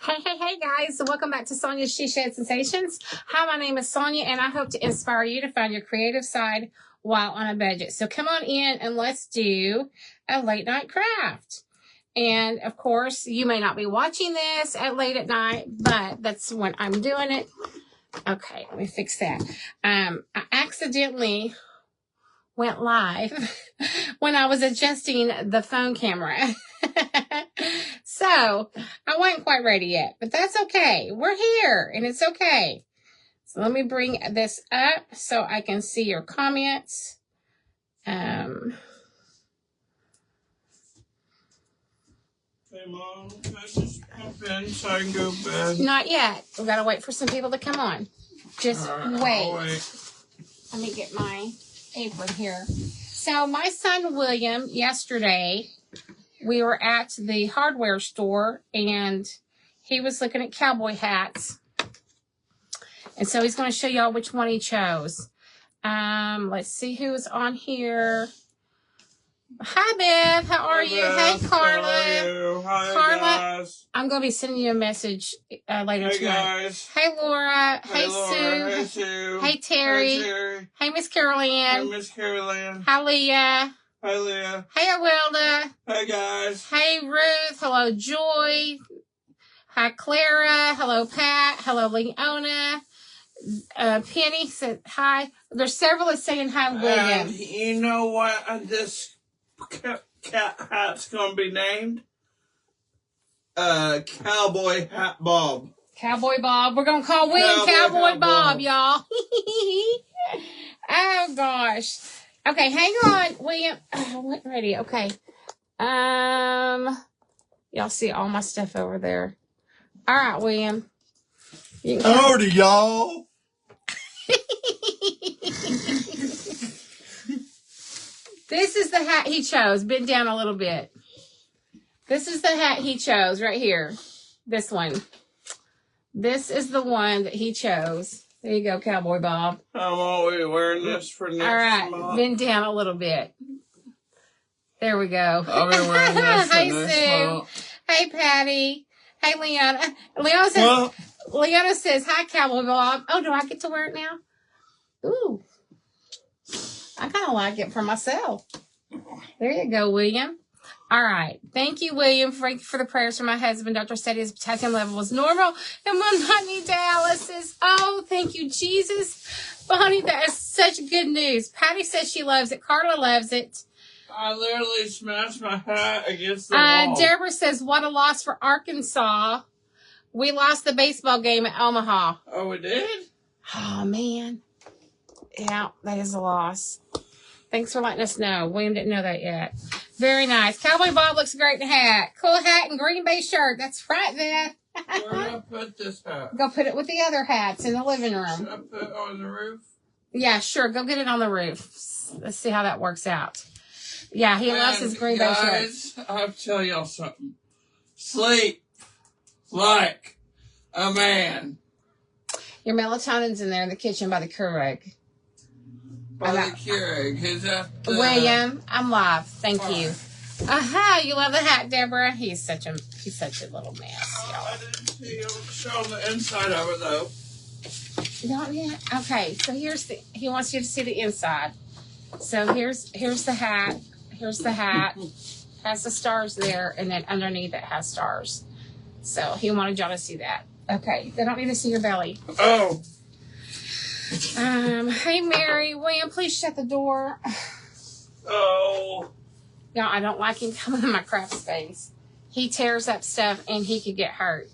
Hey guys, so welcome back to Sonia's She Shed Sensations. Hi, my name is Sonia and I hope to inspire you to find your creative side while on a budget. So come on in and let's do a late night craft. And of course, you may not be watching this at late at night, but that's when I'm doing it. Okay, let me fix that. I accidentally went live when I was adjusting the phone camera. So I wasn't quite ready yet, but that's okay. We're here and it's okay. So let me bring this up so I can see your comments. Hey Mom, can I just pop in so I can go to bed? Not yet. We gotta wait for some people to come on. Just wait. Let me get my apron here. So my son William, yesterday, we were at the hardware store and he was looking at cowboy hats. And so he's going to show y'all which one he chose. Let's see who's on here. Hi, Bev. How are you? Beth, hey, Carla. How are you? Hi, Carla, guys. I'm going to be sending you a message later Hey, tonight. guys. Hey, Laura. Hey, Laura. Sue. Hey, Sue. Hey, Terry. Hey, Terry. Hey, Miss Carolyn. Hey, Miss Carolyn. Hi, Leah. Hi, Leah. Hey, Awilda. Hey, guys. Hey, Ruth. Hello, Joy. Hi, Clara. Hello, Pat. Hello, Leona. Penny said hi. There's several that's saying hi, William. And you know what this cat hat's going to be named? Cowboy Hat Bob. Cowboy Bob. We're going to call William Cowboy Bob, y'all. Oh, gosh. Okay, hang on, William. Oh, I wasn't ready. Okay. Y'all see all my stuff over there. All right, William. You can Howdy, y'all. This is the hat he chose. Bend down a little bit. This is the hat he chose right here. This one. This is the one that he chose. There you go, Cowboy Bob. I'm always wearing this for next month. month. All right, bend down a little bit. There we go. I'll be wearing this for Hey, next Sue. month. Hey, Patty. Hey, Leona. Leona says, hi, Cowboy Bob. Oh, do I get to wear it now? Ooh. I kind of like it for myself. There you go, William. All right. Thank you, William, for the prayers for my husband. Doctor said his potassium level was normal and will not need dialysis. Oh, thank you, Jesus. Bonnie, that is such good news. Patty says she loves it. Carla loves it. I literally smashed my hat against the wall. Deborah says, what a loss for Arkansas. We lost the baseball game at Omaha. Oh, we did? Oh, man. Yeah, that is a loss. Thanks for letting us know. William didn't know that yet. Very nice. Cowboy Bob looks great in a hat. Cool hat and Green Bay shirt. That's right, Beth. Where do I put this hat? Go put it with the other hats in the living room. Should I put it on the roof? Yeah, sure. Go get it on the roof. Let's see how that works out. Yeah, he loves his Green Bay shirt. Guys, I have to tell y'all something. Sleep like a man. Your melatonin's in there in the kitchen by the Keurig. By the Keurig. Is that William, I'm live. Thank you. Aha, you love the hat, Deborah. He's such a little mess, y'all. I didn't see you show the inside of it though. Not yet. Okay, so he wants you to see the inside. So here's the hat. Here's the hat. Has the stars there, and then underneath it has stars. So he wanted y'all to see that. Okay, they don't need to see your belly. Oh. Hey Mary, William, please shut the door. Oh. Y'all, I don't like him coming in my craft space. He tears up stuff and he could get hurt.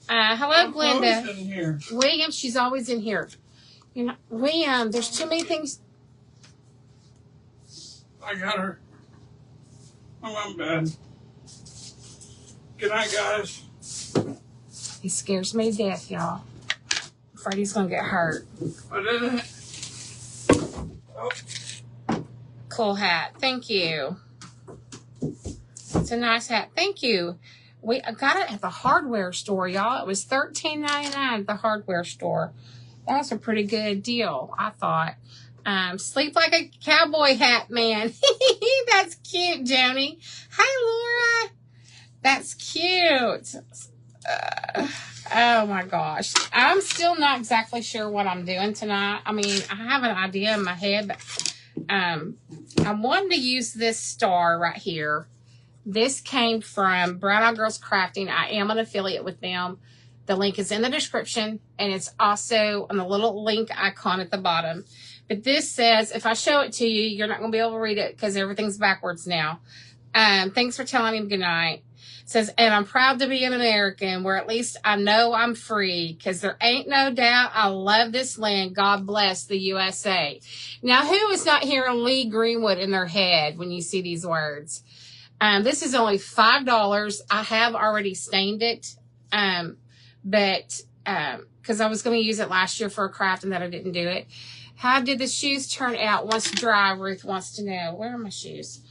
Hello, Glenda. In here. William, she's always in here. You know, William, there's too many things. I got her. I'm in bed. Good night, guys. He scares me to death, y'all. Freddie's gonna get hurt. I didn't. Oh. Cool hat. Thank you. It's a nice hat. Thank you. I got it at the hardware store, y'all. It was $13.99 at the hardware store. That was a pretty good deal, I thought. Sleep like a cowboy hat, man. That's cute, Joni. Hi, Laura. That's cute. Oh my gosh. I'm still not exactly sure what I'm doing tonight. I mean, I have an idea in my head, but I'm wanting to use this star right here. This came from Brown Eyed Girls Crafting. I am an affiliate with them. The link is in the description, and it's also on the little link icon at the bottom. But this says, if I show it to you, you're not going to be able to read it because everything's backwards now. Thanks for telling him goodnight. It says, and I'm proud to be an American, where at least I know I'm free, because there ain't no doubt I love this land. God bless the USA. Now, who is not hearing Lee Greenwood in their head when you see these words? This is only $5. I have already stained it, but because I was going to use it last year for a craft and then I didn't do it. How did the shoes turn out once dry? Ruth wants to know. Where are my shoes?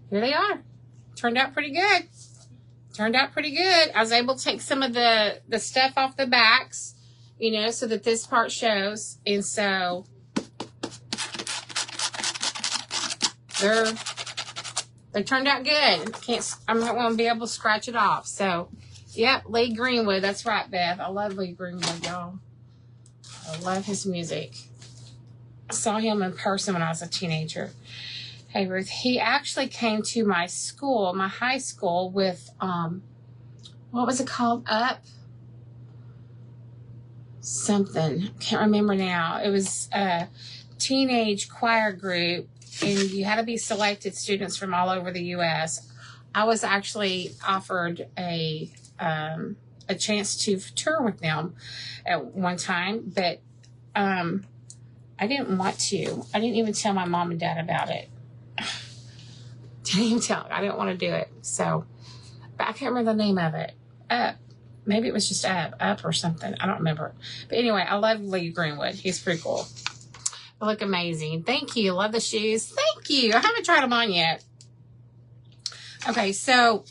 Here they are. Turned out pretty good. Turned out pretty good. I was able to take some of the stuff off the backs, you know, so that this part shows. And so they turned out good. I'm not going to be able to scratch it off. So, yep, Lee Greenwood. That's right, Beth. I love Lee Greenwood, y'all. I love his music. I saw him in person when I was a teenager. Hey, Ruth. He actually came to my school, my high school, with, what was it called? Up? Something. Can't remember now. It was a teenage choir group, and you had to be selected students from all over the U.S. I was actually offered a chance to tour with them at one time, but I didn't want to. I didn't even tell my mom and dad about it. Didn't even tell. I didn't want to do it. So, but I can't remember the name of it. Maybe it was just up or something. I don't remember. But anyway, I love Lee Greenwood. He's pretty cool. They look amazing. Thank you. Love the shoes. Thank you. I haven't tried them on yet. Okay, so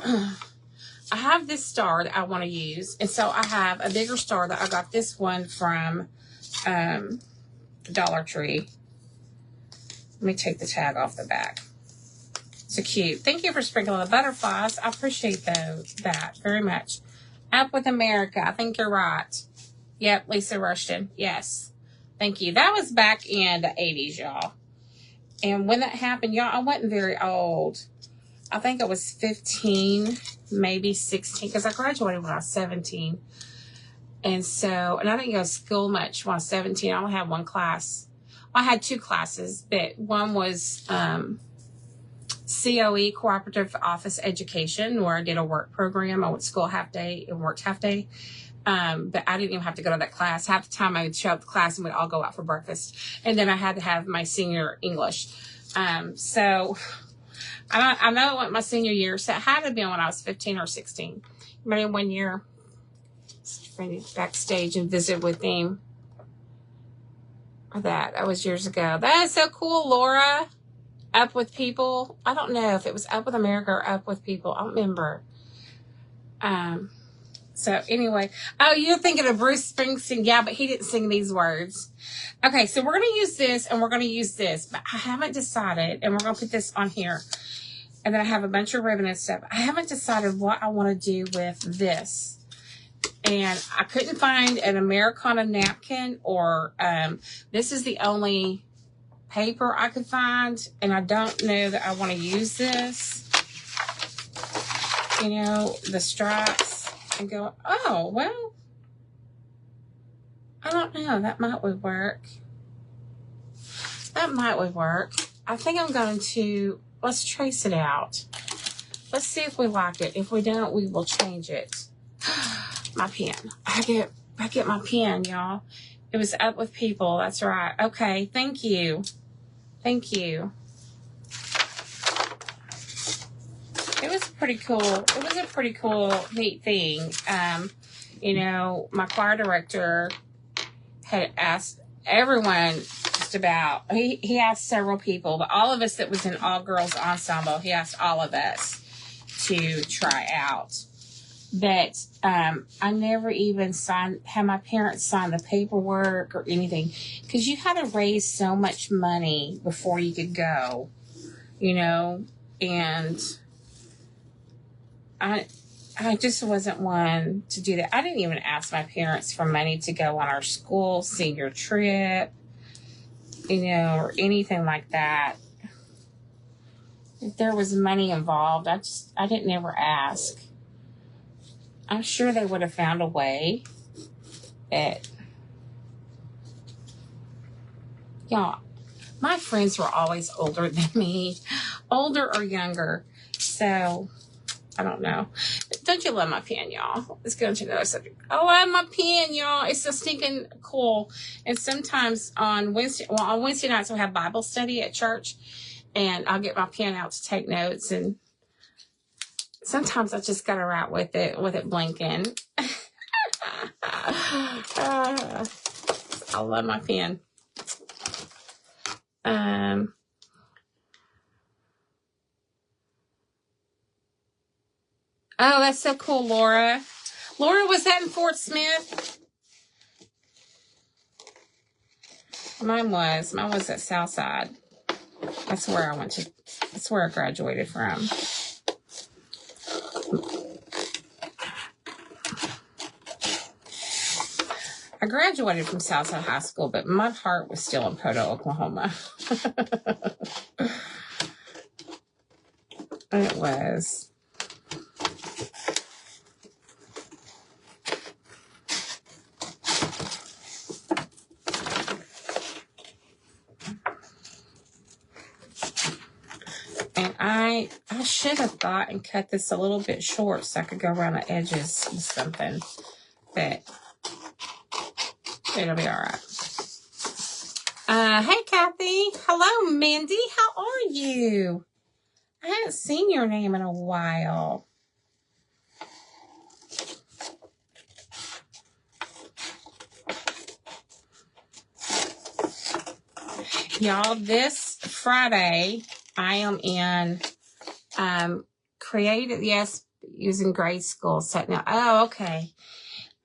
I have this star that I want to use. And so I have a bigger star that I got this one from the Dollar Tree. Let me take the tag off the back. So cute. Thank you for sprinkling the butterflies. I appreciate that very much. Up with America. I think you're right. Yep, Lisa Rushton. Yes. Thank you. That was back in the 80s, y'all. And when that happened, y'all, I wasn't very old. I think I was 15, maybe 16, because I graduated when I was 17. And so, and I didn't go to school much when I was 17. I only had one class. Well, I had two classes, but one was COE, Cooperative Office Education, where I did a work program. I went to school half day and worked half day. But I didn't even have to go to that class. Half the time I would show up to class and we'd all go out for breakfast. And then I had to have my senior English. So I know it went my senior year. So it had to have been when I was 15 or 16. Maybe 1 year. Backstage and visit with him. That was years ago. That is so cool, Laura. Up with People. I don't know if it was Up with America or Up with People. I don't remember. So anyway. Oh, you're thinking of Bruce Springsteen. Yeah, but he didn't sing these words. Okay, so we're going to use this and we're going to use this. But I haven't decided. And we're going to put this on here. And then I have a bunch of ribbon and stuff. I haven't decided what I want to do with this. And I couldn't find an Americana napkin or this is the only paper I could find, and I don't know that I want to use this, you know, the stripes, and go, oh, well, I don't know, that might would work. That might would work. I think I'm going to, let's trace it out. Let's see if we like it. If we don't, we will change it. My pen. I get my pen, y'all. It was Up with People. That's right. Okay. Thank you. Thank you. It was pretty cool. It was a pretty cool, neat thing. You know, my choir director had asked everyone just about, he asked several people, but all of us that was in all girls ensemble, he asked all of us to try out. But I never even had my parents sign the paperwork or anything, because you had to raise so much money before you could go. you know, and I just wasn't one to do that. I didn't even ask my parents for money to go on our school senior trip, you know, or anything like that. If there was money involved, I didn't ever ask. I'm sure they would have found a way. Y'all, my friends were always older than me, older or younger. So, I don't know. Don't you love my pen, y'all? Let's go into another subject. I love my pen, y'all. It's so stinking cool. And sometimes on Wednesday nights, we'll have Bible study at church. And I'll get my pen out to take notes. And sometimes I just got to write with it blinking. I love my pen. Oh, that's so cool, Laura. Laura, was that in Fort Smith? Mine was at Southside. That's where I graduated from. I graduated from Southside High School, but my heart was still in Proto, Oklahoma. It was. And I should have thought and cut this a little bit short so I could go around the edges with something. But it'll be all right. Hey, Kathy. Hello, Mindy. How are you? I haven't seen your name in a while. Y'all, this Friday, I am in creative, yes, using grade school. So now, oh, okay.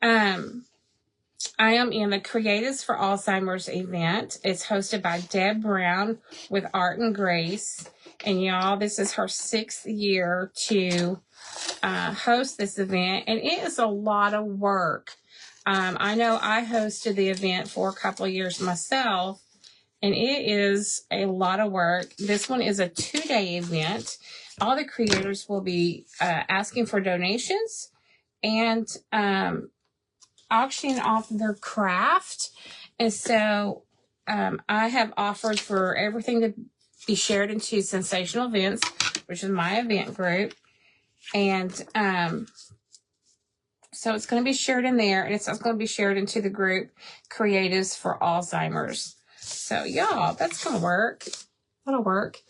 I am in the Creatives for Alzheimer's event. It's hosted by Deb Brown with Art and Grace. And y'all, this is her 6th year to host this event. And it is a lot of work. I know I hosted the event for a couple of years myself. And it is a lot of work. This one is a 2-day event. All the creators will be asking for donations and auctioning off their craft. And so I have offered for everything to be shared into Sensational Events, which is my event group. And so it's going to be shared in there, and it's also going to be shared into the group Creatives for Alzheimer's. So, y'all, that's going to work. That'll work.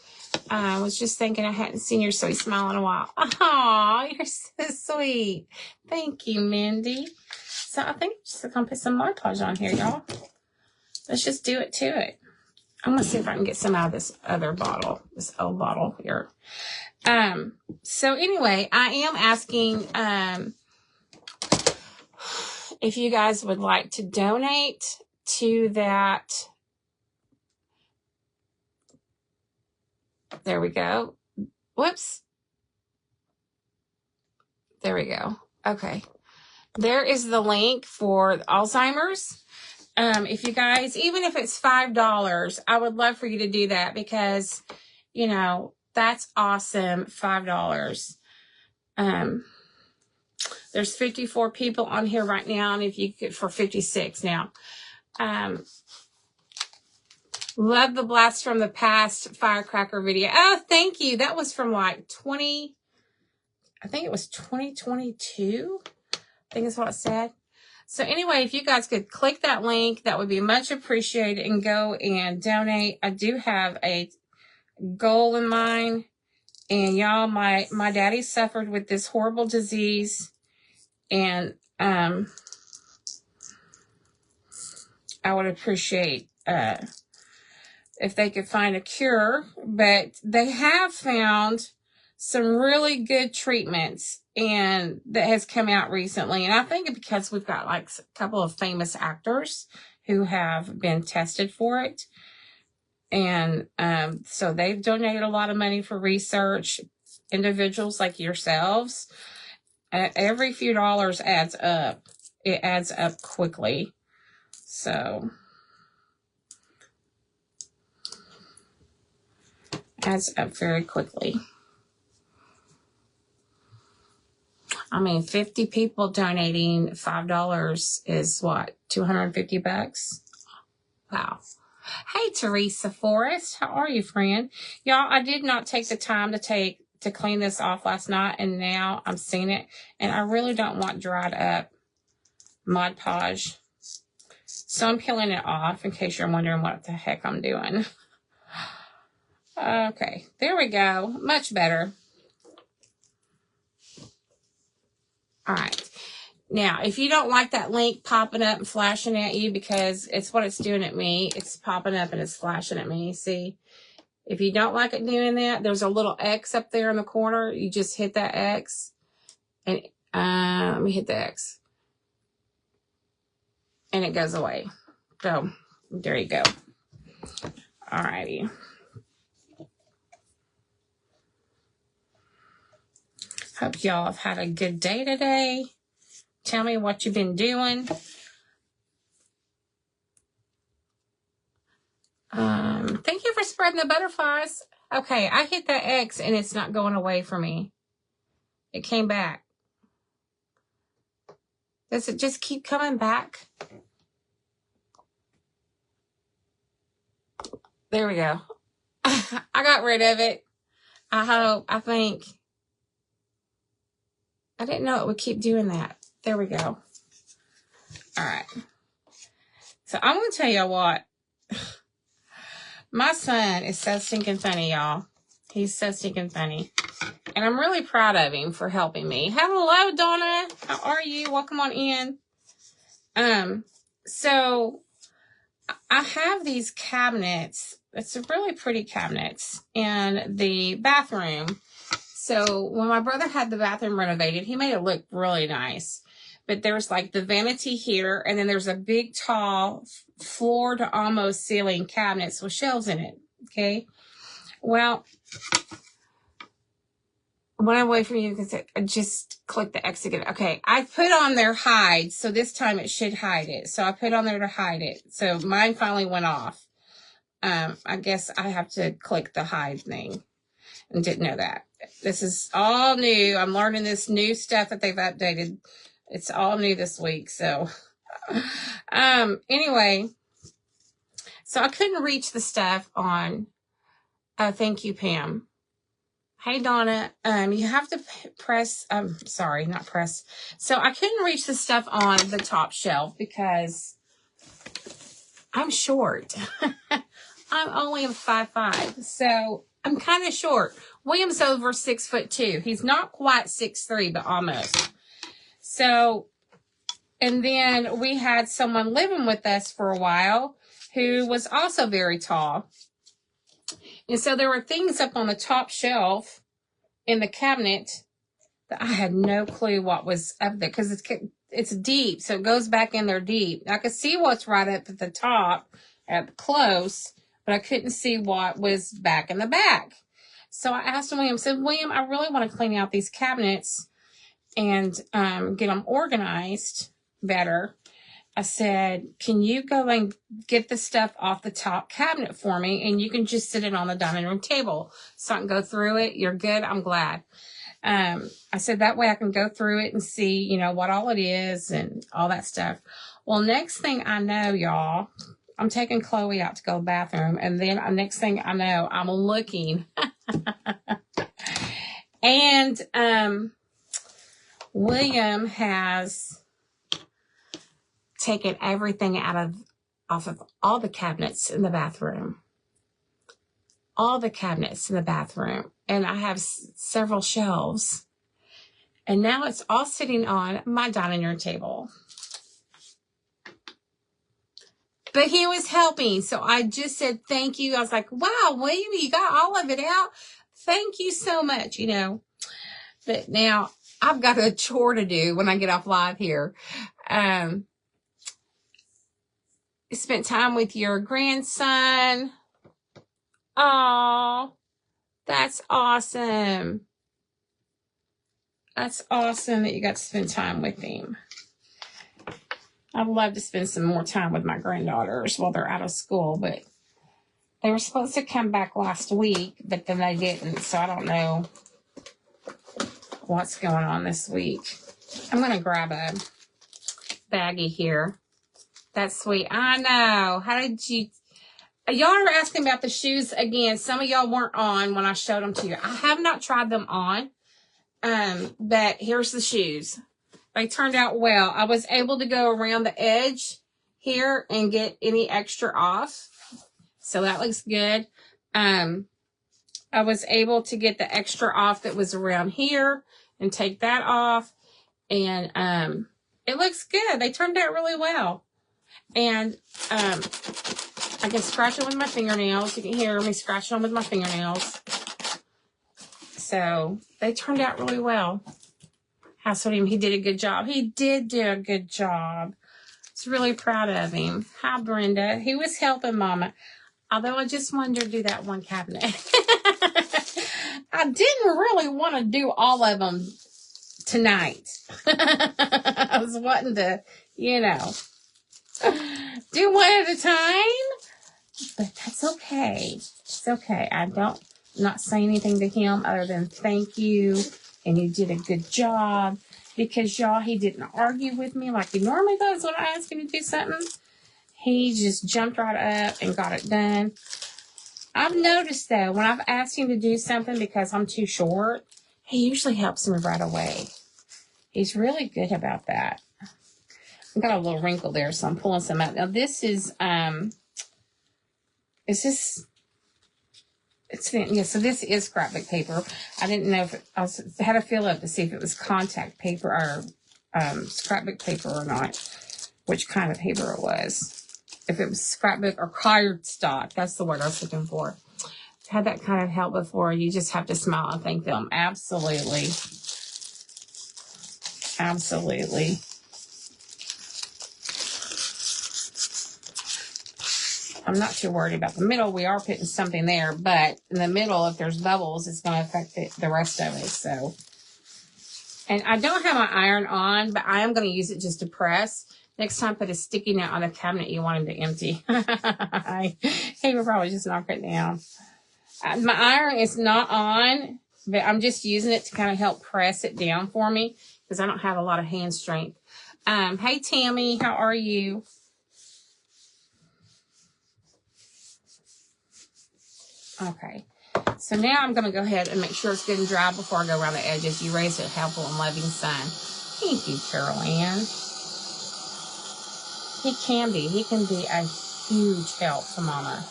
I was just thinking I hadn't seen your sweet smile in a while. Oh, you're so sweet. Thank you, Mindy. So I think I'm just going to put some Mod Podge on here, y'all. Let's just do it to it. I'm going to see if I can get some out of this other bottle, this old bottle here. So anyway, I am asking if you guys would like to donate to that. There we go. Whoops. There we go. Okay. There is the link for Alzheimer's. If you guys, even if it's $5, I would love for you to do that because, you know, that's awesome. $5. There's 54 people on here right now, and if you could, for 56 now. Love the Blast from the Past firecracker video. Oh, thank you. That was from like 20, I think it was 2022. I think is what it said. So anyway, if you guys could click that link, that would be much appreciated, and go and donate. I do have a goal in mind. And y'all, my daddy suffered with this horrible disease. And I would appreciate if they could find a cure. But they have found some really good treatments and that has come out recently. And I think because we've got like a couple of famous actors who have been tested for it. And so they've donated a lot of money for research. Individuals like yourselves, every few dollars adds up. It adds up quickly. So, adds up very quickly. I mean, 50 people donating $5 is what? $250? Wow. Hey, Teresa Forrest. How are you, friend? Y'all, I did not take the time to clean this off last night, and now I'm seeing it, and I really don't want dried up Mod Podge. So I'm peeling it off in case you're wondering what the heck I'm doing. Okay, there we go. Much better. All right. Now, if you don't like that link popping up and flashing at you, because it's what it's doing at me, it's popping up and it's flashing at me. See, if you don't like it doing that, there's a little X up there in the corner. You just hit that X, and let me hit the X, and it goes away. So there you go. All righty. Hope y'all have had a good day today. Tell me what you've been doing. Thank you for spreading the butterflies. Okay, I hit that X and it's not going away for me. It came back. Does it just keep coming back? There we go. I got rid of it. I think. I didn't know it would keep doing that. There we go. All right. So I'm going to tell y'all what. My son is so stinking funny, y'all. He's so stinking funny. And I'm really proud of him for helping me. Hello, Donna. How are you? Welcome on in. So I have these cabinets. It's really pretty cabinets in the bathroom. So when my brother had the bathroom renovated, he made it look really nice. But there's like the vanity here, and then there's a big, tall, floor to almost ceiling cabinets with shelves in it. Okay. Well, when I wait for you, just click the X again. Okay. I put on there hide. So this time it should hide it. So I put on there to hide it. So mine finally went off. I guess I have to click the hide thing, and didn't know that. This is all new. I'm learning this new stuff that they've updated. It's all new this week. So, anyway, so I couldn't reach the stuff on, thank you, Pam. Hey, Donna, you have to press, sorry, not press. So I couldn't reach the stuff on the top shelf because I'm short. I'm only 5'5", so I'm kind of short. William's over 6'2". He's not quite 6'3", but almost. So, and then we had someone living with us for a while who was also very tall. And so there were things up on the top shelf in the cabinet that I had no clue what was up there, because it's deep, so it goes back in there deep. I could see what's right up at the top, close, but I couldn't see what was back in the back. So I asked William, said, William, I really want to clean out these cabinets and get them organized better. I said, can you go and get the stuff off the top cabinet for me, and you can just sit it on the dining room table so I can go through it. You're good. I'm glad. I said, that way I can go through it and see, you know, what all it is and all that stuff. Well, next thing I know, y'all, I'm taking Chloe out to go to the bathroom, and then next thing I know, I'm looking. And William has taken everything off of all the cabinets in the bathroom. All the cabinets in the bathroom. And I have several shelves. And now it's all sitting on my dining room table. But he was helping. So I just said, thank you. I was like, wow, William, you got all of it out. Thank you so much, you know. But now I've got a chore to do when I get off live here. Spent time with your grandson. Oh, that's awesome. That's awesome that you got to spend time with him. I'd love to spend some more time with my granddaughters while they're out of school, but they were supposed to come back last week, but then they didn't, so I don't know what's going on this week. I'm going to grab a baggie here. That's sweet. I know. How did you... Y'all are asking about the shoes again. Some of y'all weren't on when I showed them to you. I have not tried them on, but here's the shoes. They turned out well. I was able to go around the edge here and get any extra off. So that looks good. I was able to get the extra off that was around here and take that off. And it looks good. They turned out really well. And I can scratch them with my fingernails. You can hear me scratching them with my fingernails. So they turned out really well. I told him he did a good job. He did do a good job. I was really proud of him. Hi, Brenda. He was helping Mama. Although I just wanted to do that one cabinet. I didn't really want to do all of them tonight. I was wanting to, you know, do one at a time. But that's okay. It's okay. I'm not saying anything to him other than thank you. And you did a good job. Because, y'all, he didn't argue with me like he normally does when I ask him to do something. He just jumped right up and got it done. I've noticed, though, when I've asked him to do something because I'm too short, he usually helps me right away. He's really good about that. I've got a little wrinkle there, so I'm pulling some out. Now, this is so this is scrapbook paper. I didn't know if I had to fill up to see if it was contact paper or scrapbook paper or not, which kind of paper it was. If it was scrapbook or cardstock, that's the word I was looking for. I've had that kind of help before. You just have to smile and thank them. Absolutely. Absolutely. I'm not too worried about the middle. We are putting something there, but in the middle, if there's bubbles, it's going to affect the rest of it. So, and I don't have my iron on, but I am going to use it just to press. Next time, put a sticky note on the cabinet you want him to empty. He would probably just knock it down. My iron is not on, but I'm just using it to kind of help press it down for me because I don't have a lot of hand strength. Hey, Tammy, how are you? Okay, so now I'm going to go ahead and make sure it's good and dry before I go around the edges. You raised a helpful and loving son. Thank you, Carol Ann. He can be. He can be a huge help to Mama.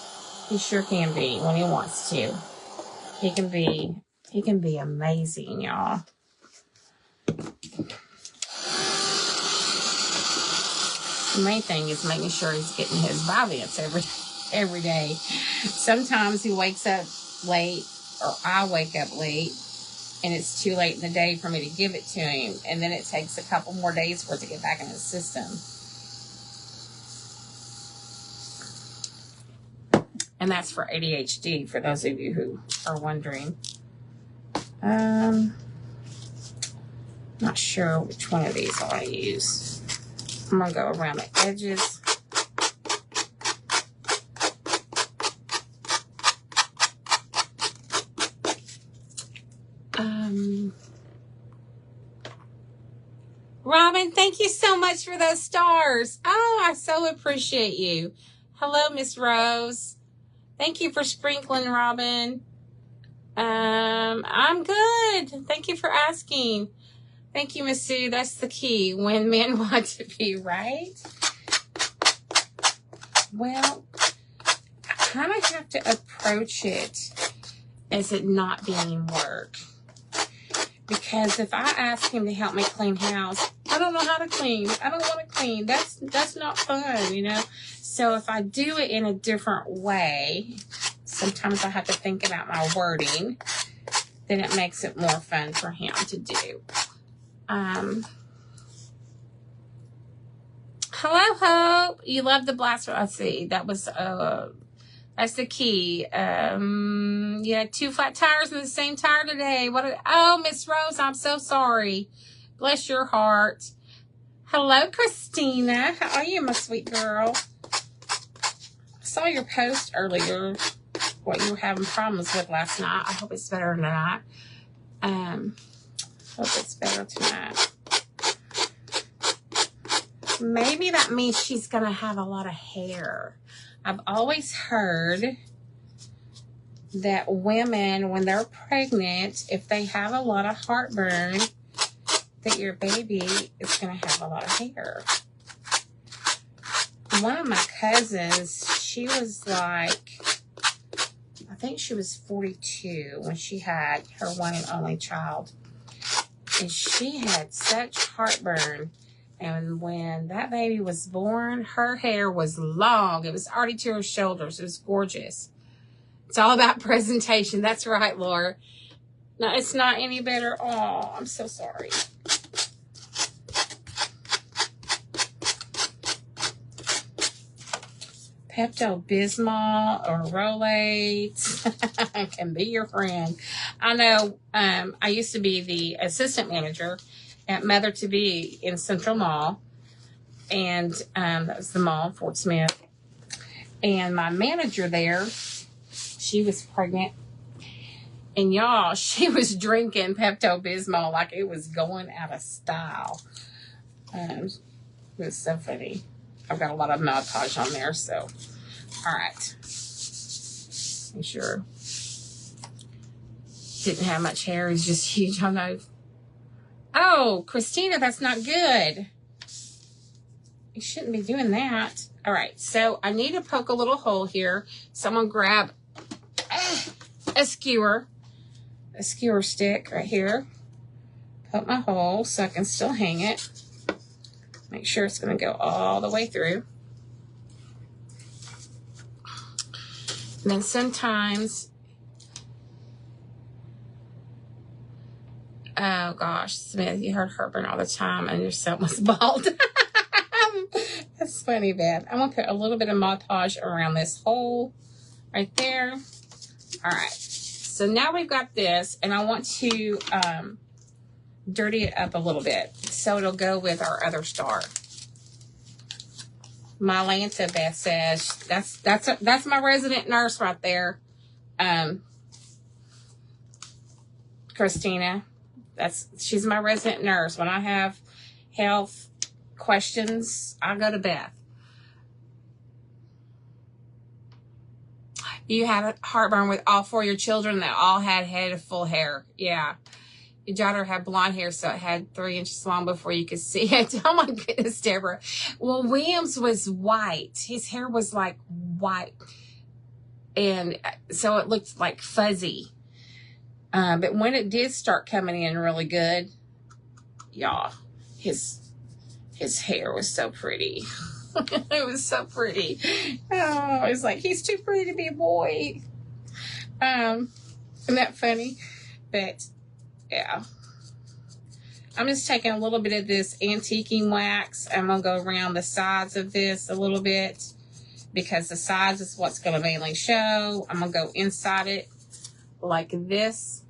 He sure can be when he wants to. He can be amazing, y'all. The main thing is making sure he's getting his Vyvanse every day. Sometimes he wakes up late, or I wake up late, and it's too late in the day for me to give it to him. And then it takes a couple more days for it to get back in his system. And that's for ADHD, for those of you who are wondering. Not sure which one of these I'll use. I'm going to go around the edges. Robin, thank you so much for those stars. Oh, I so appreciate you. Hello, Miss Rose. Thank you for sprinkling, Robin. I'm good. Thank you for asking. Thank you, Miss Sue. That's the key when men want to be right. Well, I kind of have to approach it as it not being work. Because if I ask him to help me clean house, I don't know how to clean. I don't want to clean. That's not fun, you know. So if I do it in a different way, sometimes I have to think about my wording, then it makes it more fun for him to do. Hello, Hope. You love the blaster. I see. That was That's the key. You had 2 flat tires in the same tire today. Oh, Miss Rose, I'm so sorry. Bless your heart. Hello, Christina. How are you, my sweet girl? I saw your post earlier, what you were having problems with last night. I hope it's better tonight. Hope it's better tonight. Maybe that means she's going to have a lot of hair. I've always heard that women, when they're pregnant, if they have a lot of heartburn, that your baby is going to have a lot of hair. One of my cousins, she was like, I think she was 42 when she had her one and only child. And she had such heartburn. And when that baby was born, her hair was long. It was already to her shoulders. It was gorgeous. It's all about presentation. That's right, Laura. No, it's not any better. Oh, I'm so sorry. Pepto-Bismol or Rolaids can be your friend. I know I used to be the assistant manager at Mother-to-Be in Central Mall. And that was the mall in Fort Smith. And my manager there, she was pregnant. And y'all, she was drinking Pepto-Bismol like it was going out of style. It was so funny. I've got a lot of Mod Podge on there, so. All right. Make sure. Didn't have much hair. It's just huge on those. Oh, Christina, that's not good. You shouldn't be doing that. All right, so I need to poke a little hole here. Someone grab a skewer stick right here. Poke my hole so I can still hang it. Make sure it's going to go all the way through. And then sometimes, oh gosh, Smith, you heard heartburn all the time and you're so almost bald. That's funny, Beth. I'm going to put a little bit of Mod Podge around this hole right there. All right. So now we've got this, and I want to dirty it up a little bit so it'll go with our other star. My Lanta, Beth says, that's my resident nurse right there. Christina, she's my resident nurse. When I have health questions, I go to Beth. You had a heartburn with all 4 of your children that all had full hair. Yeah. Your daughter had blonde hair, so it had 3 inches long before you could see it. Oh my goodness, Deborah. Well, William's was white. His hair was like white. And so it looked like fuzzy. But when it did start coming in really good, y'all, his hair was so pretty. It was so pretty. Oh, it's like, he's too pretty to be a boy. Isn't that funny? But yeah. I'm just taking a little bit of this antiquing wax. I'm going to go around the sides of this a little bit because the sides is what's going to mainly show. I'm going to go inside it like this.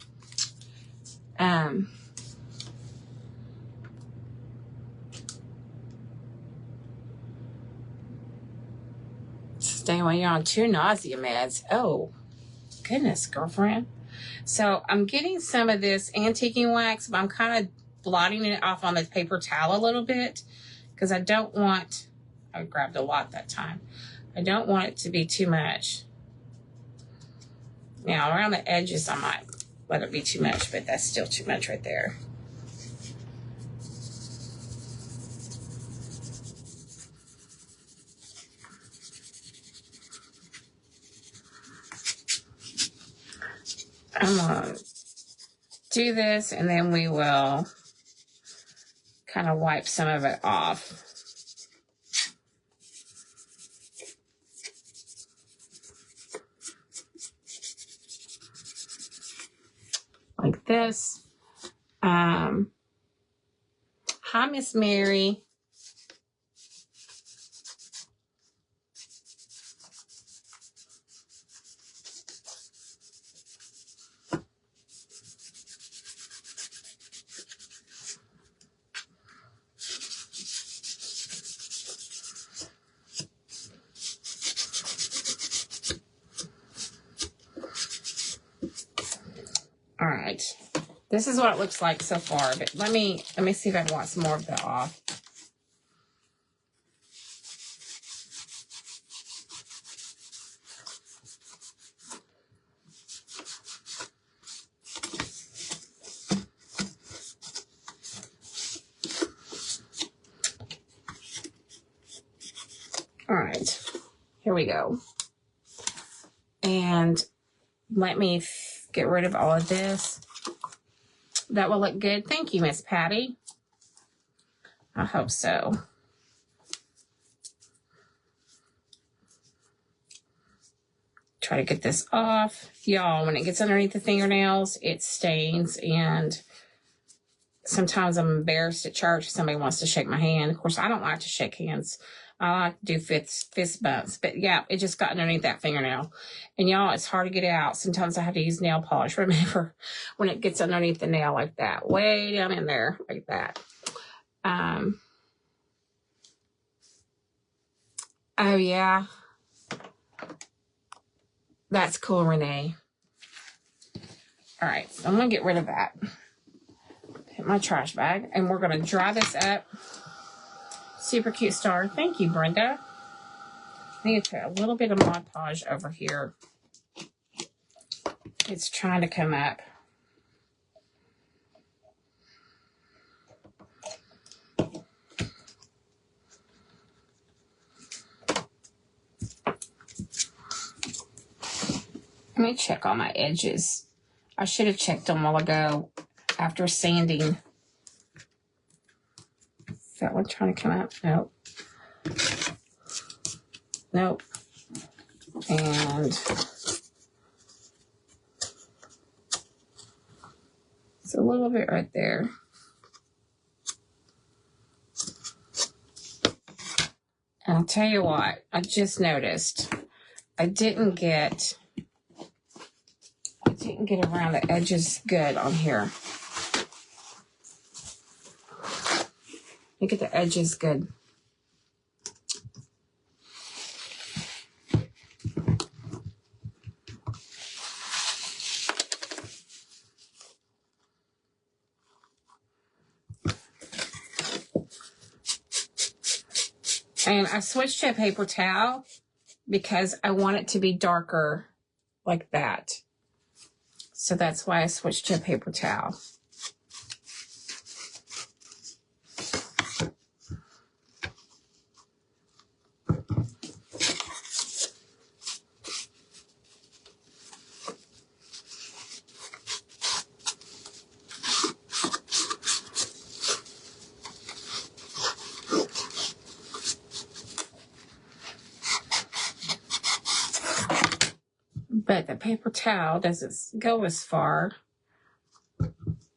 Staying while you're on 2 nausea meds. Oh, goodness, girlfriend. So I'm getting some of this antiquing wax, but I'm kind of blotting it off on the paper towel a little bit because I don't want, I grabbed a lot that time. I don't want it to be too much. Now, around the edges, I might let it be too much, but that's still too much right there. I'm going to do this, and then we will kind of wipe some of it off. Like this. Hi, Miss Mary. right. This is what it looks like so far, but let me see if I want some more of that off. All right, here we go. And let me get rid of all of this. That will look good. Thank you, Miss Patty. I hope so. Try to get this off. Y'all, when it gets underneath the fingernails, it stains, and sometimes I'm embarrassed at church if somebody wants to shake my hand. Of course, I don't like to shake hands. I like to do fist bumps. But yeah, it just got underneath that fingernail. And y'all, it's hard to get it out. Sometimes I have to use nail polish. Remember, when it gets underneath the nail like that, way down in there like that. Oh, yeah. That's cool, Renee. All right, so I'm going to get rid of that. Hit my trash bag, and we're going to dry this up. Super cute star. Thank you, Brenda. I need to put a little bit of Mod Podge over here. It's trying to come up. Let me check all my edges. I should have checked them a while ago after sanding. Is that one trying to come up? Nope. Nope. And it's a little bit right there. And I'll tell you what, I just noticed I didn't get around the edges good on here. Look at the edges good. And I switched to a paper towel because I want it to be darker like that. So that's why I switched to a paper towel. But the paper towel doesn't go as far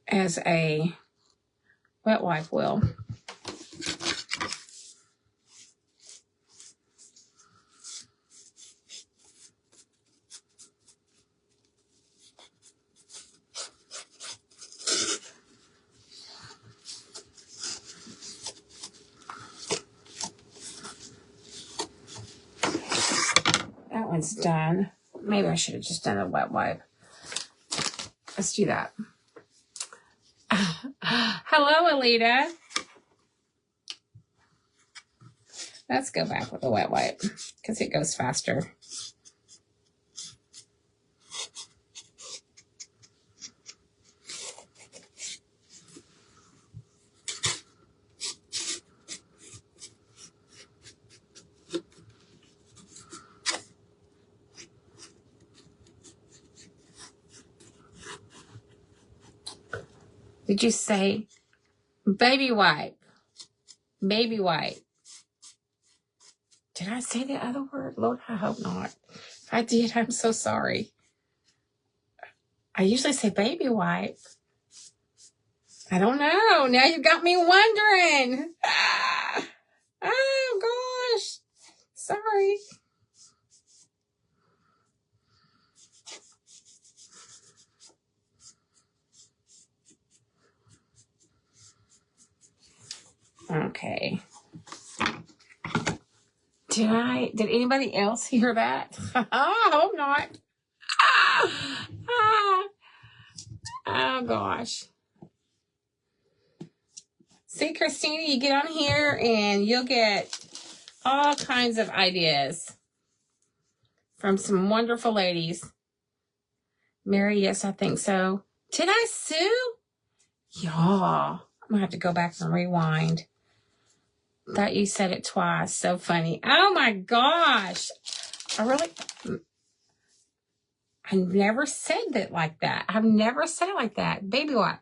as a wet wipe will. That one's done. Maybe I should have just done a wet wipe. Let's do that. Hello, Alita. Let's go back with a wet wipe because it goes faster. Did you say baby wipe? Baby wipe. Did I say the other word? Lord, I hope not. If I did, I'm so sorry. I usually say baby wipe. I don't know. Now you got me wondering. Oh, gosh. Sorry. Okay. Did anybody else hear that? I hope not. Oh, gosh. See, Christina, you get on here and you'll get all kinds of ideas from some wonderful ladies. Mary, yes, I think so. Did I sue? Y'all, I'm going to have to go back and rewind. Thought you said it twice. So funny. Oh, my gosh. I never said that like that. I've never said it like that. Baby wipe.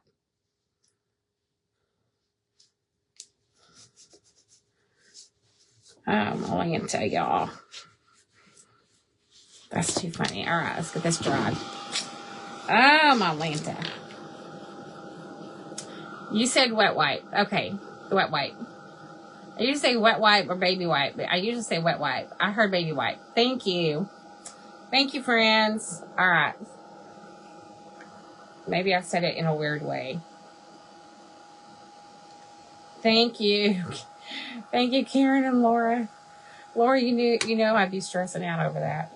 Oh, Malanta, y'all. That's too funny. All right, let's get this dried. Oh, Malanta. You said wet wipe. Okay, wet wipe. I usually say wet wipe or baby wipe. I usually say wet wipe. I heard baby wipe. Thank you. Thank you, friends. All right. Maybe I said it in a weird way. Thank you. Thank you, Karen and Laura. Laura, you know I'd be stressing out over that.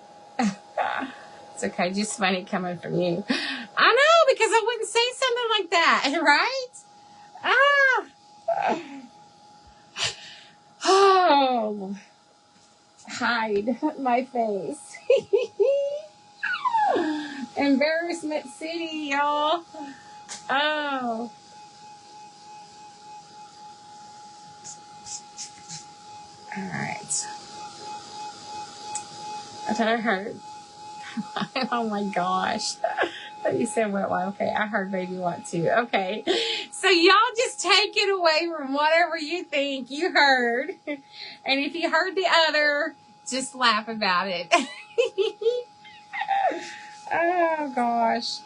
It's okay. Just funny coming from you. I know, because I wouldn't say something like that, right? Ah. Oh. Hide my face. Embarrassment City, y'all. Oh. All right. I thought I heard. Oh my gosh. I thought you said wet wipe. Okay, I heard baby wipe too. Okay. So y'all just take it away from whatever you think you heard. And if you heard the other, just laugh about it. Oh gosh.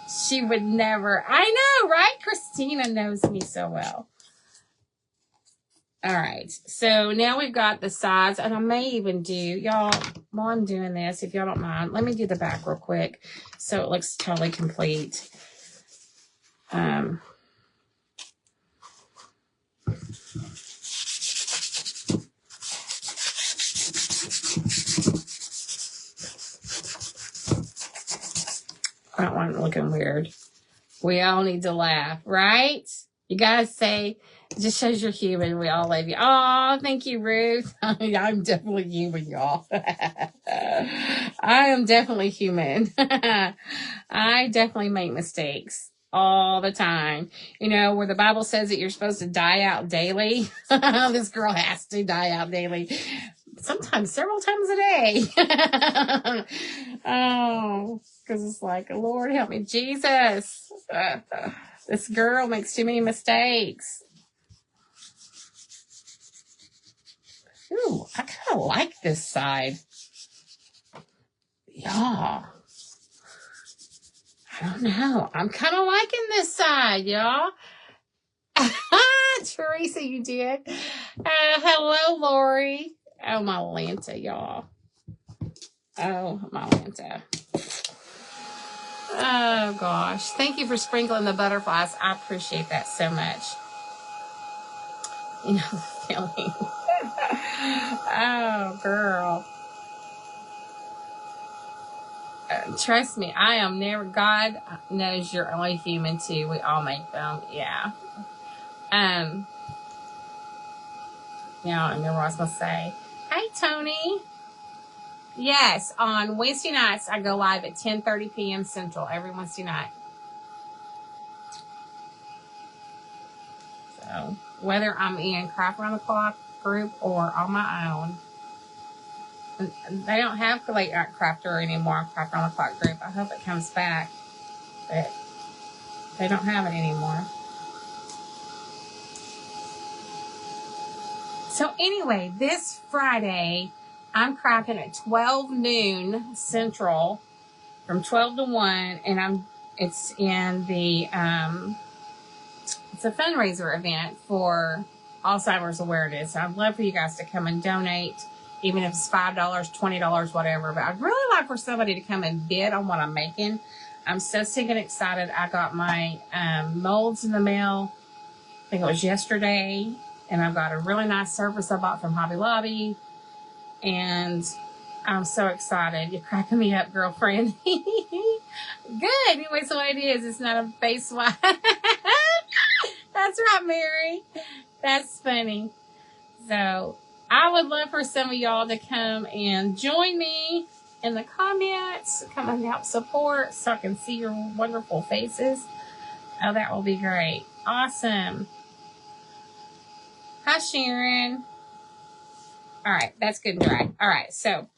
She would never. I know, right? Christina knows me so well. All right, so now we've got the sides, and I may even do, y'all, while I'm doing this, if y'all don't mind, let me do the back real quick so it looks totally complete. I don't want it looking weird. We all need to laugh, right? You guys say, it just shows you're human. We all love you. Oh, thank you, Ruth. I'm definitely human, y'all. I am definitely human. I definitely make mistakes all the time. You know, where the Bible says that you're supposed to die out daily. This girl has to die out daily. Sometimes several times a day. Oh, because it's like, Lord, help me, Jesus. This girl makes too many mistakes. Ooh, I kind of like this side. Yeah. I don't know. I'm kind of liking this side, y'all. Teresa, you did. Hello, Lori. Oh, my Lanta, y'all. Oh, my Lanta. Oh, gosh. Thank you for sprinkling the butterflies. I appreciate that so much. You know the feeling. Oh, girl. Trust me, I am never. God knows you're only human too. We all make them. Yeah. Now I remember what I was going to say. Hey, Tony. Yes, on Wednesday nights, I go live at 10:30 p.m. Central every Wednesday night. So, whether I'm in Craft Around the Clock group or on my own. They don't have Late Night Crafter anymore, Craft Around the Clock group. I hope it comes back, but they don't have it anymore. So anyway, this Friday, I'm crafting at 12 noon Central, from 12 to 1, and it's in the, it's a fundraiser event for Alzheimer's awareness. So I'd love for you guys to come and donate, even if it's $5, $20, whatever. But I'd really like for somebody to come and bid on what I'm making. I'm so sick and excited. I got my molds in the mail, I think it was yesterday. And I've got a really nice surface I bought from Hobby Lobby. And I'm so excited. You're cracking me up, girlfriend. Good. Anyways, what it is, it's not a face wipe. That's right, Mary. That's funny. So I would love for some of y'all to come and join me in the comments. Come and help support so I can see your wonderful faces. Oh, that will be great. Awesome. Hi, Sharon. All right, that's good and dry. All right, so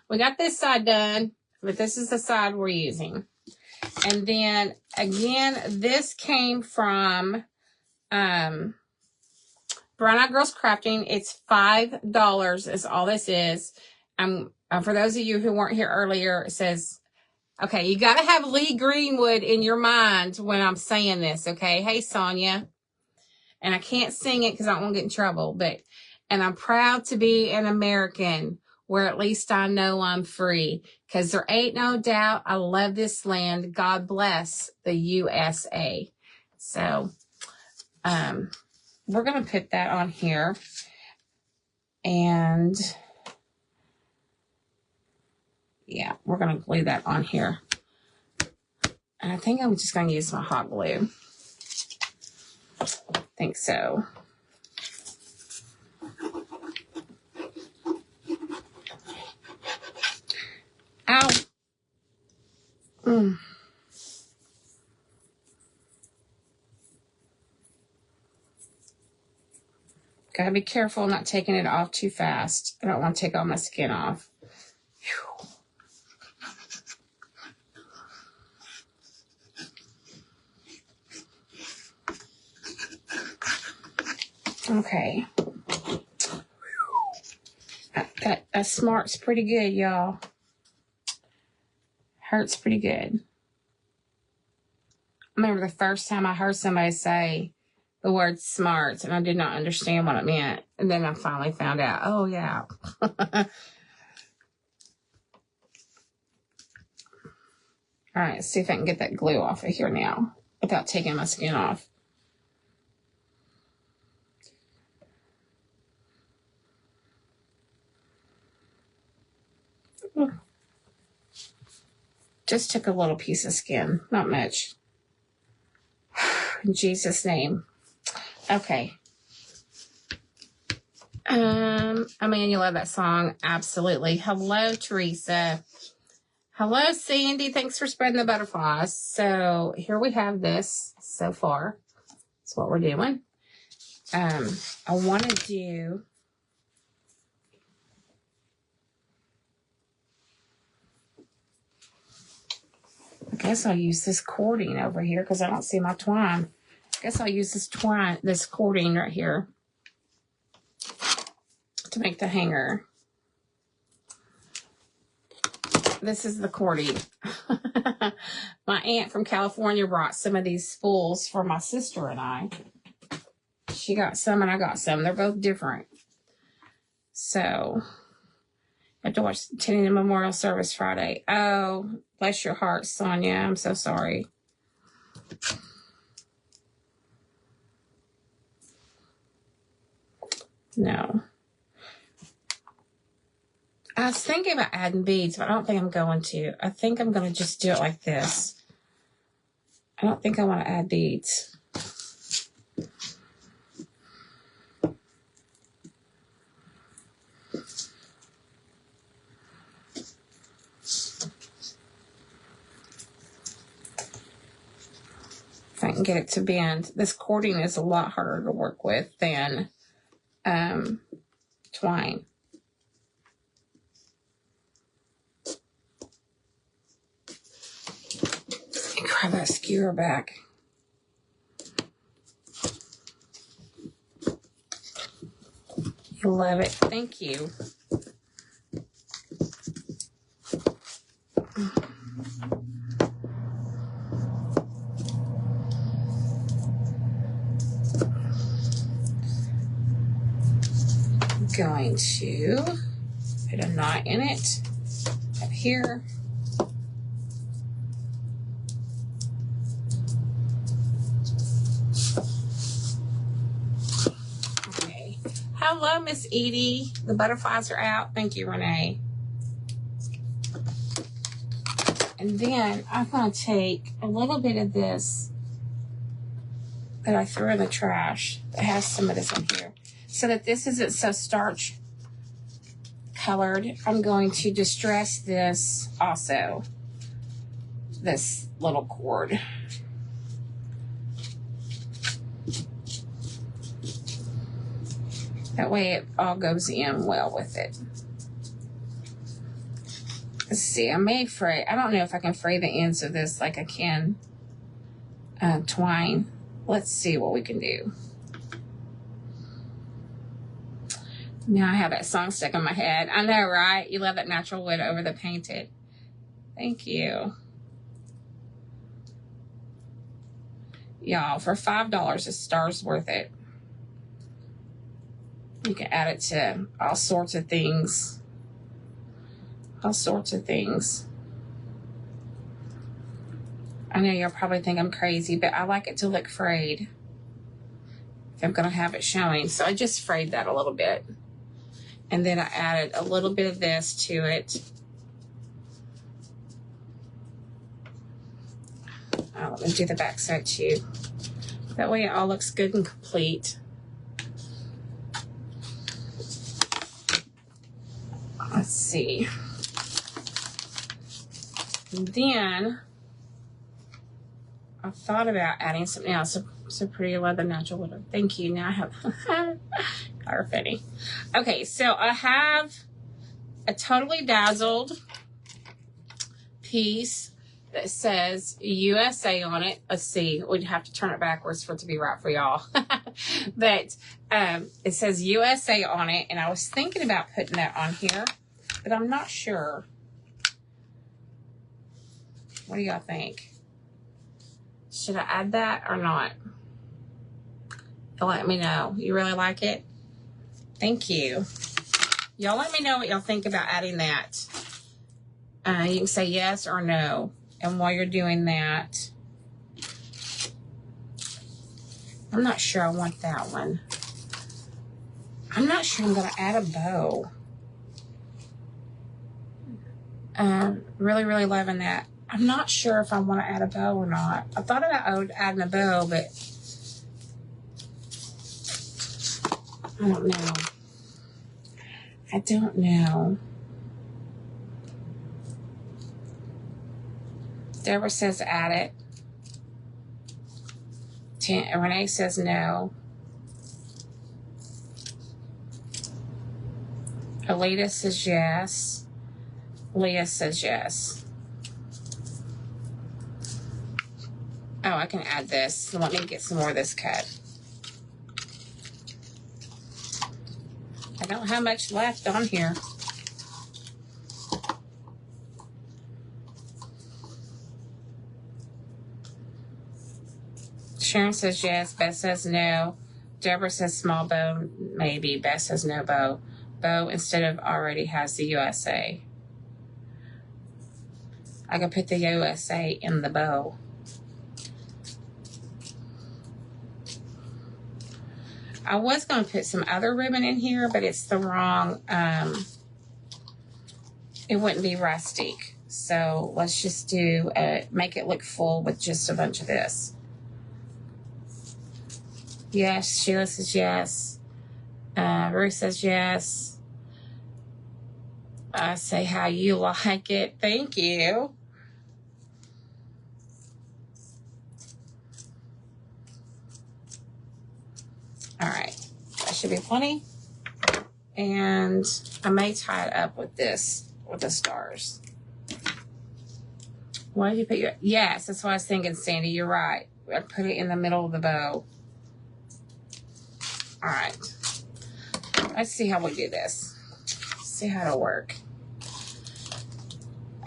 we got this side done, but this is the side we're using. And then, again, this came from Brown Eyed Girls Crafting. It's $5 is all this is. For those of you who weren't here earlier, it says, okay, you got to have Lee Greenwood in your mind when I'm saying this, okay? Hey, Sonia. And I can't sing it because I don't want to get in trouble, and I'm proud to be an American where at least I know I'm free, because there ain't no doubt I love this land. God bless the USA. So we're going to put that on here. And yeah, we're going to glue that on here. And I think I'm just going to use my hot glue. I think so. Ow. Gotta be careful not taking it off too fast. I don't want to take all my skin off. Whew. Okay. That smart's pretty good, y'all. Hurts pretty good. I remember the first time I heard somebody say the word smart, and I did not understand what it meant. And then I finally found out, oh, yeah. All right, let's see if I can get that glue off of here now without taking my skin off. Just took a little piece of skin, not much. In Jesus' name. Okay. I mean, you love that song. Absolutely. Hello, Teresa. Hello, Sandy. Thanks for spreading the butterflies. So here we have this so far. That's what we're doing. I want to do... I guess I'll use this cording over here because I don't see my twine. I guess I'll use this cording right here to make the hanger. This is the cording. My aunt from California brought some of these spools for my sister and I. She got some and I got some. They're both different. So, I have to watch attending the memorial service Friday. Oh, bless your heart, Sonia. I'm so sorry. No. I was thinking about adding beads, but I don't think I'm going to. I think I'm going to just do it like this. I don't think I want to add beads. If I can get it to bend. This cording is a lot harder to work with than twine. Grab that skewer back. You love it. Thank you. I'm going to put a knot in it up here. Hello, Miss Edie. The butterflies are out. Thank you, Renee. And then I'm going to take a little bit of this that I threw in the trash that has some of this in here. So that this isn't so starch colored, I'm going to distress this also. This little cord. That way it all goes in well with it. Let's see, I may fray. I don't know if I can fray the ends of this like I can twine. Let's see what we can do. Now I have that song stuck in my head. I know, right? You love that natural wood over the painted. Thank you. Y'all, for $5, a star's worth it. You can add it to all sorts of things. All sorts of things. I know you'll probably think I'm crazy, but I like it to look frayed if I'm going to have it showing. So I just frayed that a little bit. And then I added a little bit of this to it. Let me do the back side too. That way it all looks good and complete. Let's see. And then I thought about adding something else. So pretty leather natural wood. Thank you. Now I have are funny. Okay, so I have a totally dazzled piece that says USA on it. Let's see, we'd have to turn it backwards for it to be right for y'all. But it says USA on it, and I was thinking about putting that on here, but I'm not sure. What do y'all think? Should I add that or not? You'll let me know. You really like it? Thank you. Y'all let me know what y'all think about adding that. You can say yes or no. And while you're doing that, I'm not sure I want that one. I'm not sure I'm going to add a bow. Really, really loving that. I'm not sure if I want to add a bow or not. I thought about adding a bow, but I don't know. I don't know. Deborah says add it. Renee says no. Alita says yes. Leah says yes. Oh, I can add this. So let me get some more of this cut. I don't have much left on here. Sharon says yes. Beth says no. Deborah says small bow, maybe. Beth says no bow. Bow instead of already has the USA. I can put the USA in the bow. I was going to put some other ribbon in here, but it's the wrong, it wouldn't be rustic. So let's just do, make it look full with just a bunch of this. Yes, Sheila says yes. Ruth says yes. I say how you like it. Thank you. All right, that should be plenty. And I may tie it up with this, with the stars. Why did you put your, yes, that's what I was thinking, Sandy, you're right. I put it in the middle of the bow. All right, let's see how we do this. See how it'll work.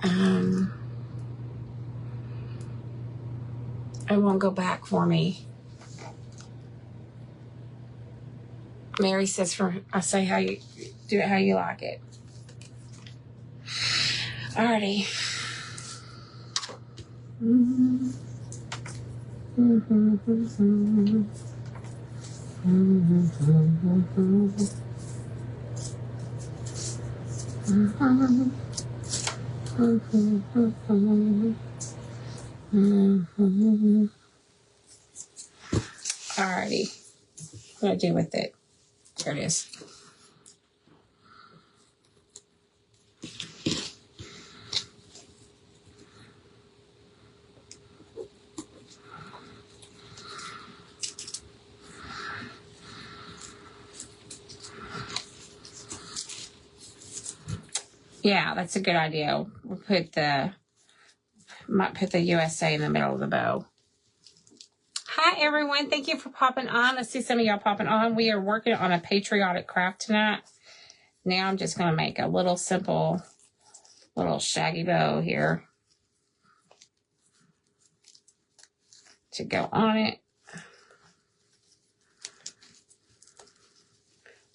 It won't go back for me. Mary says I say how you do it, how you like it. Alrighty. Alrighty. What do I do with it? There it is. Yeah, that's a good idea. We'll might put the USA in the middle of the bow. Hi, everyone. Thank you for popping on. I see some of y'all popping on. We are working on a patriotic craft tonight. Now I'm just going to make a little simple, little shaggy bow here to go on it.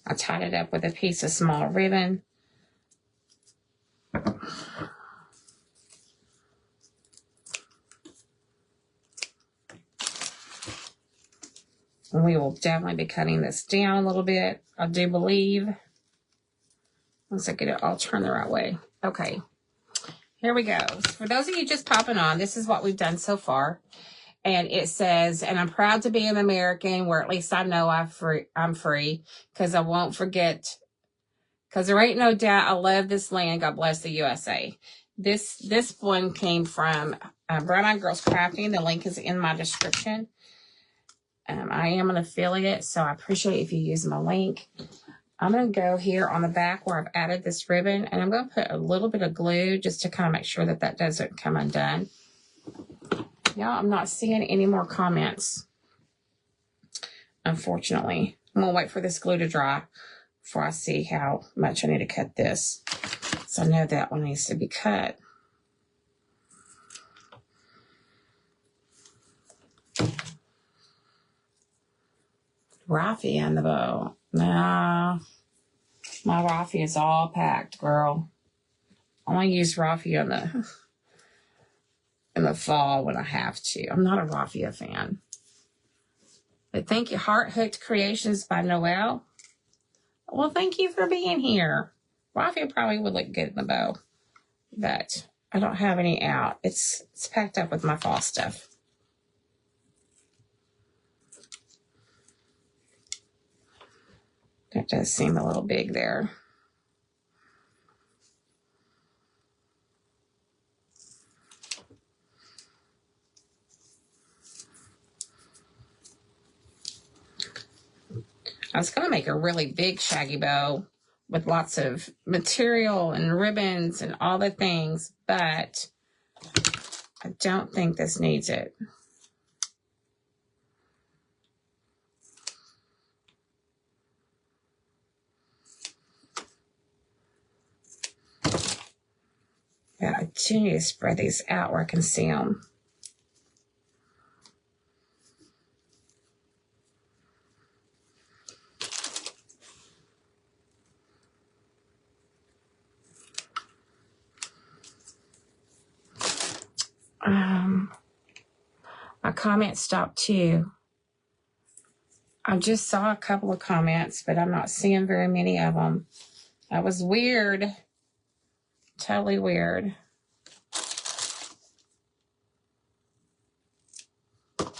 I tied it up with a piece of small ribbon. And we will definitely be cutting this down a little bit, I do believe. Once I get it all turned the right way. Okay, here we go. For those of you just popping on, this is what we've done so far. And it says, and I'm proud to be an American, where at least I know I'm free, because I won't forget, because there ain't no doubt I love this land. God bless the USA. This one came from Brown Eyed Girls Crafting. The link is in my description. I am an affiliate, so I appreciate if you use my link. I'm going to go here on the back where I've added this ribbon, and I'm going to put a little bit of glue just to kind of make sure that that doesn't come undone. Y'all, I'm not seeing any more comments, unfortunately. I'm going to wait for this glue to dry before I see how much I need to cut this. So I know that one needs to be cut. Raffia in the bow. Nah, my raffia is all packed, girl. I only use raffia in the fall when I have to. I'm not a raffia fan. But thank you, Heart Hooked Creations by Noelle. Well, thank you for being here. Raffia probably would look good in the bow, but I don't have any out. It's packed up with my fall stuff. That does seem a little big there. I was going to make a really big shaggy bow with lots of material and ribbons and all the things, but I don't think this needs it. Yeah, I do need to spread these out where I can see them. My comments stopped too. I just saw a couple of comments, but I'm not seeing very many of them. That was weird. Totally weird. All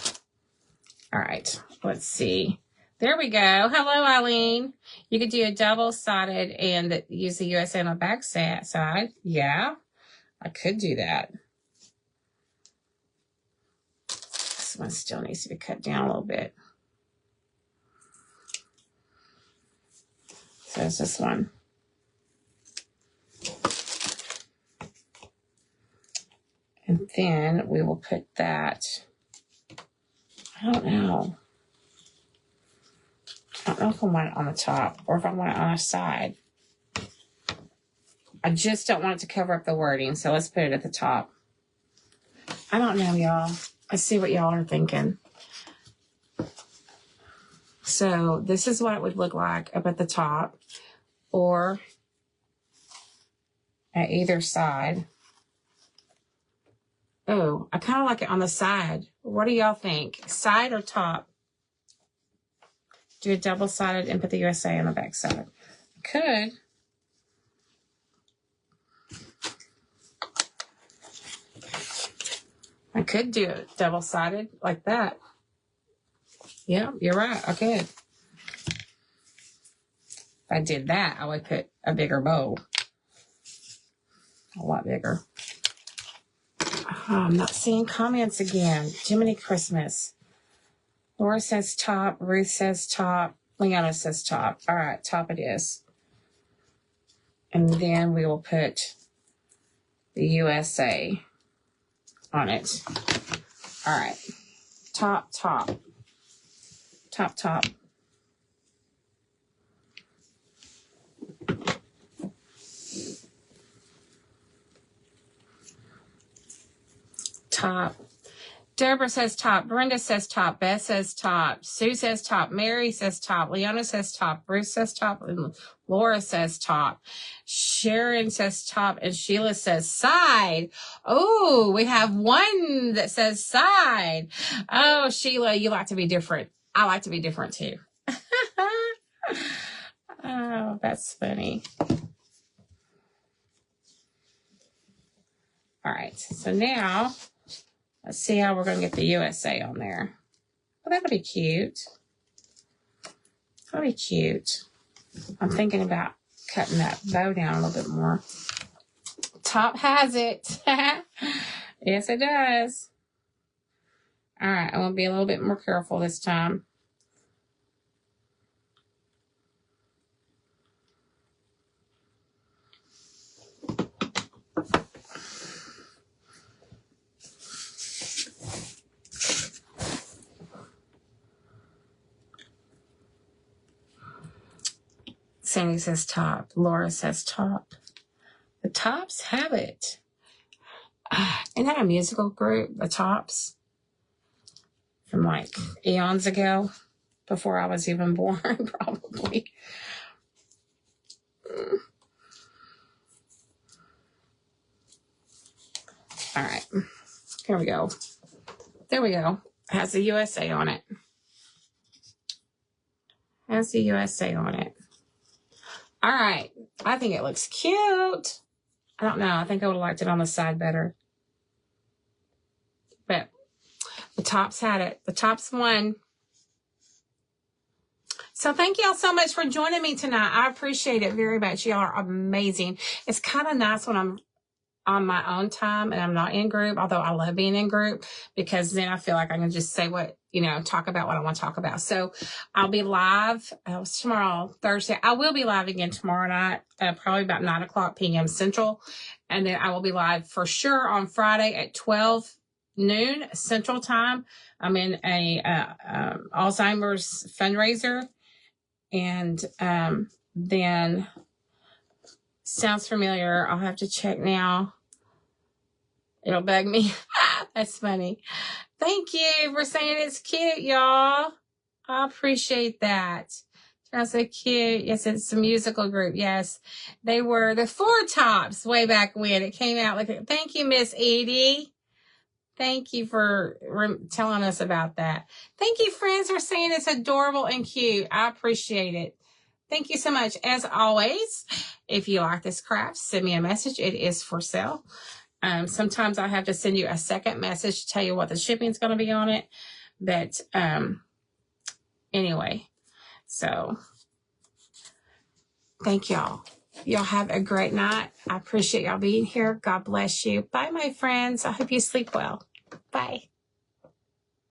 right, let's see. There we go. Hello, Eileen. You could do a double-sided and use the USA on the back side. Yeah, I could do that. This one still needs to be cut down a little bit. So it's this one. And then we will put that, I don't know if I want it on the top or if I want it on the side. I just don't want it to cover up the wording, so let's put it at the top. I don't know, y'all. I see what y'all are thinking. So this is what it would look like up at the top or at either side. Oh, I kind of like it on the side. What do y'all think? Side or top? Do a double-sided and put the USA on the back side. Could. I could do it double-sided like that. Yeah, you're right. I could. If I did that, I would put a bigger bow. A lot bigger. Oh, I'm not seeing comments again. Jiminy Christmas. Laura says top. Ruth says top. Leona says top. All right, top it is. And then we will put the USA on it. All right. Top, top. Top, top. Top. Deborah says top. Brenda says top. Beth says top. Sue says top. Mary says top. Leona says top. Bruce says top. And Laura says top. Sharon says top. And Sheila says side. Oh, we have one that says side. Oh, Sheila, you like to be different. I like to be different too. Oh, that's funny. All right. So now let's see how we're going to get the USA on there. Well, that'll be cute. That'll be cute. I'm thinking about cutting that bow down a little bit more. Top has it. Yes, it does. All right. I'm going to be a little bit more careful this time. Sandy says top. Laura says top. The Tops have it. Isn't that a musical group, the Tops? From like eons ago, before I was even born, probably. All right. Here we go. There we go. It has the USA on it. Has the USA on it. All right. I think it looks cute. I don't know. I think I would have liked it on the side better. But the Tops had it. The Tops won. So thank y'all so much for joining me tonight. I appreciate it very much. Y'all are amazing. It's kind of nice when I'm on my own time and I'm not in group, although I love being in group because then I feel like I can just say what, talk about what I want to talk about. So I'll be live tomorrow, Thursday. I will be live again tomorrow night, probably about 9:00 p.m. Central. And then I will be live for sure on Friday at 12 noon Central Time. I'm in a Alzheimer's fundraiser. And then sounds familiar. I'll have to check now. It'll bug me. That's funny. Thank you for saying it's cute, y'all. I appreciate that. Sounds so cute. Yes, it's a musical group. Yes, they were the Four Tops way back when it came out. Thank you, Miss Edie. Thank you for telling us about that. Thank you, friends, for saying it's adorable and cute. I appreciate it. Thank you so much. As always, if you like this craft, send me a message. It is for sale. Sometimes I have to send you a second message to tell you what the shipping is going to be on it. But anyway, so thank y'all. Y'all have a great night. I appreciate y'all being here. God bless you. Bye, my friends. I hope you sleep well. Bye.